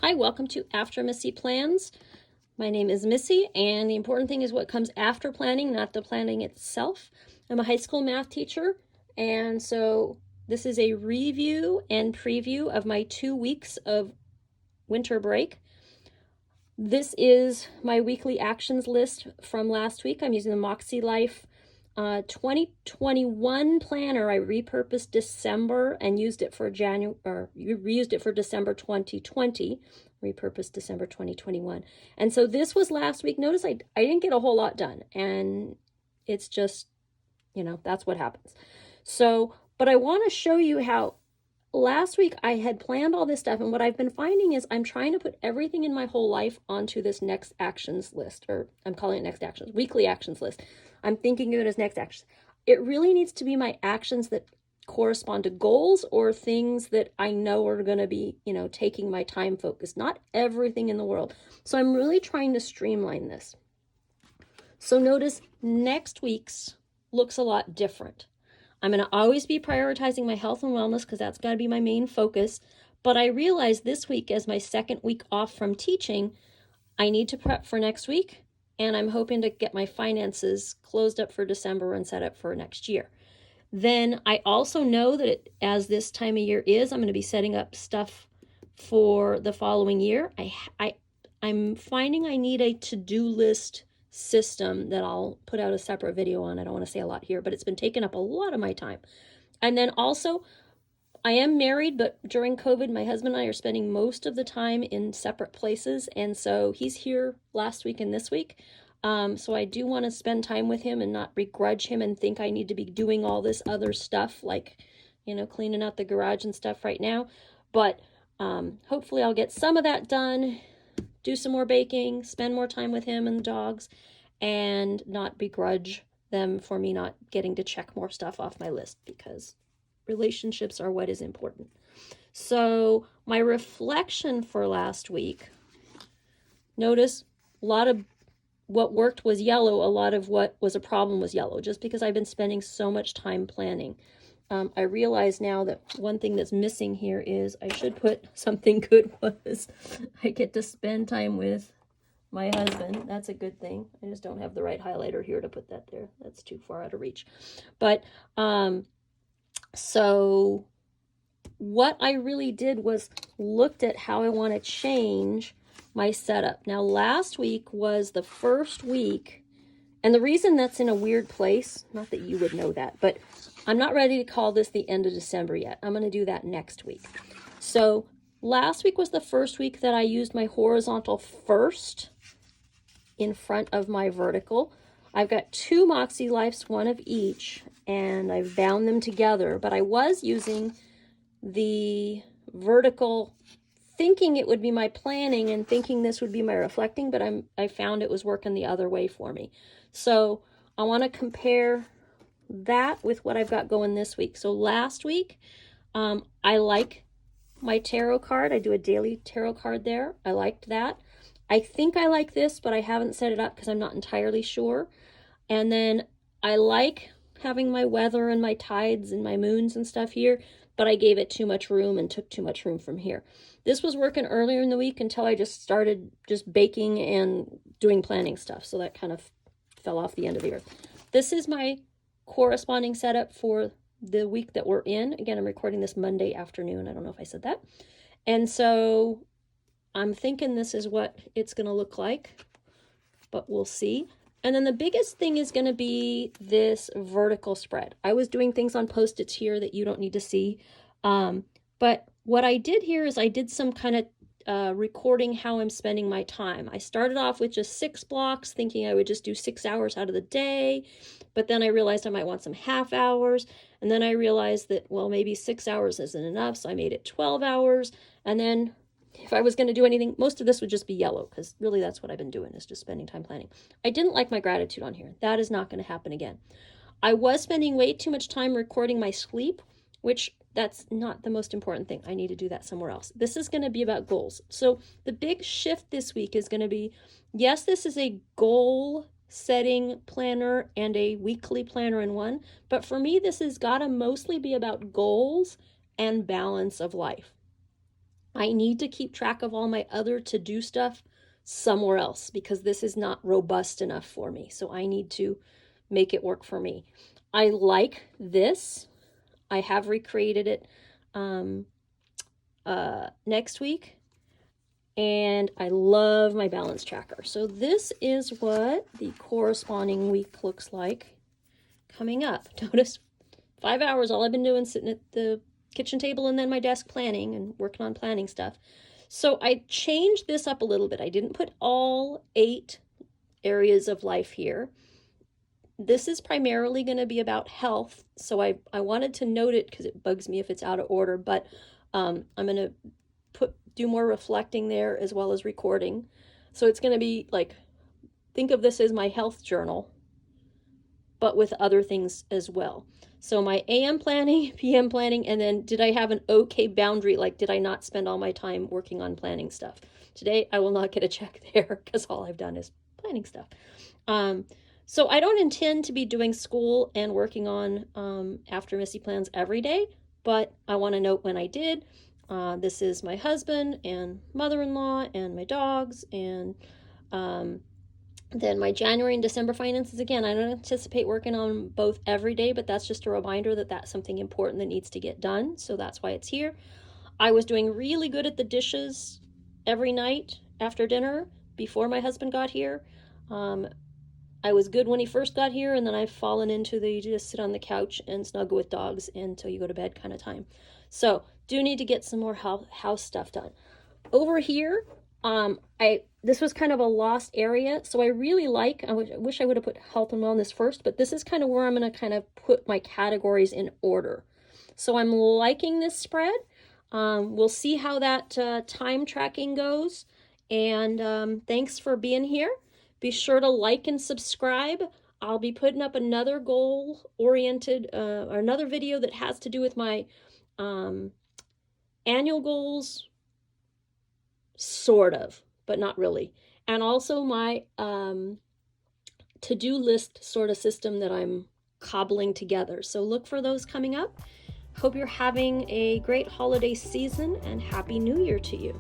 Hi, welcome to After Missy Plans. My name is Missy, and the important thing is what comes after planning, not the planning itself. I'm a high school math teacher, and so this is a review and preview of my 2 weeks of winter break. This is my weekly actions list from last week. I'm using the MakseLife 2021 planner. I repurposed December and used it for reused it for December 2020, repurposed December 2021. And so this was last week. Notice I didn't get a whole lot done, and it's just, that's what happens. So, but I want to show you how last week I had planned all this stuff, and what I've been finding is I'm trying to put everything in my whole life onto this next actions list, or I'm calling it next actions, weekly actions list. I'm thinking of it as next actions. It really needs to be my actions that correspond to goals or things that I know are going to be, taking my time focus, not everything in the world. So I'm really trying to streamline this. So notice next week's looks a lot different. I'm going to always be prioritizing my health and wellness because that's got to be my main focus. But I realized this week, as my second week off from teaching, I need to prep for next week. And I'm hoping to get my finances closed up for December and set up for next year. Then I also know that as this time of year is, I'm going to be setting up stuff for the following year. I'm finding I need a to-do list system that I'll put out a separate video on. I don't want to say a lot here, but it's been taking up a lot of my time. And then also, I am married, but during COVID, my husband and I are spending most of the time in separate places. And so he's here last week and this week. So I do want to spend time with him and not begrudge him and think I need to be doing all this other stuff, like, cleaning out the garage and stuff right now. But hopefully I'll get some of that done, do some more baking, spend more time with him and the dogs, and not begrudge them for me not getting to check more stuff off my list, because relationships are what is important. So my reflection for last week, notice a lot of what worked was yellow, a lot of what was a problem was yellow, just because I've been spending so much time planning. I realize now that one thing that's missing here is I should put something good was I get to spend time with my husband. That's a good thing. I just don't have the right highlighter here to put that there. That's too far out of reach. But so what I really did was looked at how I want to change my setup. Now, last week was the first week, and the reason that's in a weird place, not that you would know that, but I'm not ready to call this the end of December yet. I'm going to do that next week. So last week was the first week that I used my horizontal first in front of my vertical. I've got 2 MakseLifes, one of each, and I've bound them together, but I was using the vertical thinking it would be my planning and thinking this would be my reflecting, but I found it was working the other way for me. So I want to compare that with what I've got going this week. So last week, I like my tarot card. I do a daily tarot card there. I liked that. I think I like this, but I haven't set it up because I'm not entirely sure. And then I like having my weather and my tides and my moons and stuff here, but I gave it too much room and took too much room from here. This was working earlier in the week until I just started just baking and doing planning stuff. So that kind of fell off the end of the earth. This is my corresponding setup for the week that we're in. Again, I'm recording this Monday afternoon. I don't know if I said that. And so I'm thinking this is what it's going to look like, but we'll see. And then the biggest thing is going to be this vertical spread. I was doing things on Post-its here that you don't need to see. But what I did here is I did some kind of recording how I'm spending my time. I started off with just 6 blocks, thinking I would just do 6 hours out of the day. But then I realized I might want some half hours. And then I realized that, well, maybe 6 hours isn't enough. So I made it 12 hours. And then if I was going to do anything, most of this would just be yellow, because really that's what I've been doing, is just spending time planning. I didn't like my gratitude on here. That is not going to happen again. I was spending way too much time recording my sleep, which that's not the most important thing. I need to do that somewhere else. This is going to be about goals. So the big shift this week is going to be, yes, this is a goal setting planner and a weekly planner in one. But for me, this has got to mostly be about goals and balance of life. I need to keep track of all my other to-do stuff somewhere else because this is not robust enough for me. So I need to make it work for me. I like this. I have recreated it next week. And I love my balance tracker. So this is what the corresponding week looks like coming up. Notice 5 hours, all I've been doing sitting at the kitchen table and then my desk planning and working on planning stuff. So I changed this up a little bit. I didn't put all 8 areas of life here. This is primarily going to be about health. So I wanted to note it because it bugs me if it's out of order, but I'm going to do more reflecting there as well as recording. So it's going to be like, think of this as my health journal, but with other things as well. So my AM planning, PM planning, and then did I have an okay boundary? Like, did I not spend all my time working on planning stuff? Today, I will not get a check there because all I've done is planning stuff. So I don't intend to be doing school and working on After Missy Plans every day, but I want to note when I did. This is my husband and mother-in-law and my dogs, and then my January and December finances. Again, I don't anticipate working on both every day, but that's just a reminder that that's something important that needs to get done. So that's why it's here. I was doing really good at the dishes every night after dinner before my husband got here. I was good when he first got here, and then I've fallen into the you just sit on the couch and snuggle with dogs until you go to bed kind of time. So do need to get some more house stuff done. Over here, this was kind of a lost area, so I really like, I wish I would have put health and wellness first, but this is kind of where I'm going to kind of put my categories in order. So I'm liking this spread. We'll see how that time tracking goes, and thanks for being here. Be sure to like and subscribe. I'll be putting up another goal-oriented, or another video that has to do with my annual goals, sort of, but not really. And also my to-do list sort of system that I'm cobbling together. So look for those coming up. Hope you're having a great holiday season and Happy New Year to you.